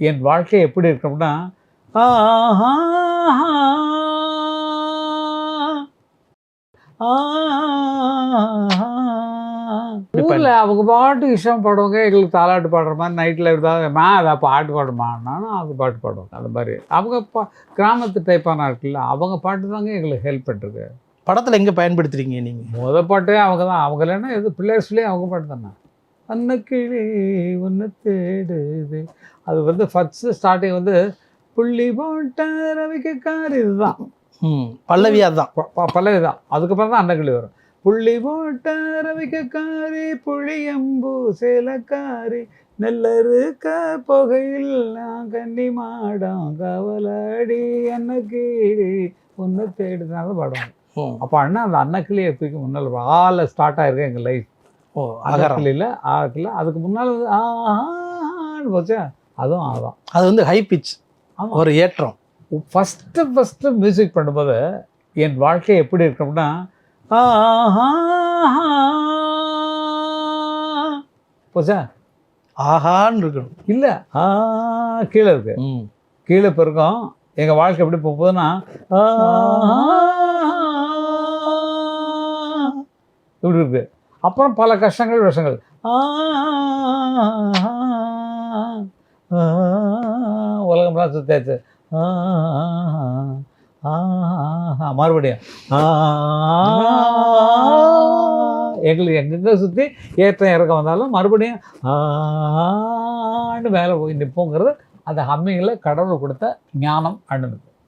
என் வாழ்க்கை எப்படி இருக்கணும்னா, ஆஹா ஊரில் அவங்க பாட்டு இஷ்டம் பாடுவாங்க. எங்களுக்கு தாலாட்டு பாடுற மாதிரி நைட்டில் இருந்தால் அதை பாட்டு பாடுமா, நானும் அது பாட்டு பாடுவாங்க. அந்த மாதிரி அவங்க கிராமத்து டைப்பான இருக்குல்ல, அவங்க பாட்டு தாங்க எங்களுக்கு ஹெல்ப் பண்ணிருக்கு. படத்தில் எங்கே பயன்படுத்துறீங்க நீங்கள்? முத பாட்டே அவங்க தான். அவங்க இல்லைன்னா எது பிள்ளையர்ஸ்லேயே அவங்க பாட்டு தானே. அன்னக்கிளி ஒன்று தேடுது. அது வந்து ஃபஸ்ட்டு ஸ்டார்டிங் வந்து புள்ளி போட்ட ரவிக்கார் இதுதான் பல்லவி. அதுதான் பல்லவி தான். அதுக்கப்புறம் தான் அன்னக்கிளி வரும். புள்ளி போட்ட ரவிக்காரி புளியம்பூ சேலக்காரி நெல்லறுக்க புகையில் நான் கன்னி மாடம் கவலடி அன்னக்கிளி ஒன்று தேடுனால பாடுவாங்க. அப்போ அண்ணா அந்த அன்னக்கிளியை தூக்கி முன்னால் ஆள ஸ்டார்ட் ஆகிருக்கு எங்கள் லைஃப். அகரக்கிளியில் ஆகல. அதுக்கு முன்னால் ஆன்னு போச்சா, அதுவும் ஆதான். அது வந்து ஹை பிச், ஒரு ஏற்றம். ஃபஸ்ட்டு மியூசிக் பண்ணும்போது என் வாழ்க்கை எப்படி இருக்கணும்னா, போச்சா ஆஹான்னு இருக்கணும். இல்லை கீழே இருக்கு. கீழே பிறக்கும். எங்கள் வாழ்க்கை எப்படி போகுதுன்னா இப்படி இருக்கு. அப்புறம் பல கஷ்டங்கள் விஷங்கள். உலகம்லாம் சுத்தாச்சு. மறுபடியும் எங்களுக்கு எங்கெங்க சுற்றி ஏற்றம் இறக்கம் வந்தாலும் மறுபடியும் மேலே போய் நிற்போங்கிறது அந்த ஹம்மிங்கில் கடவுள் கொடுத்த ஞானம் அண்ணனுக்கு.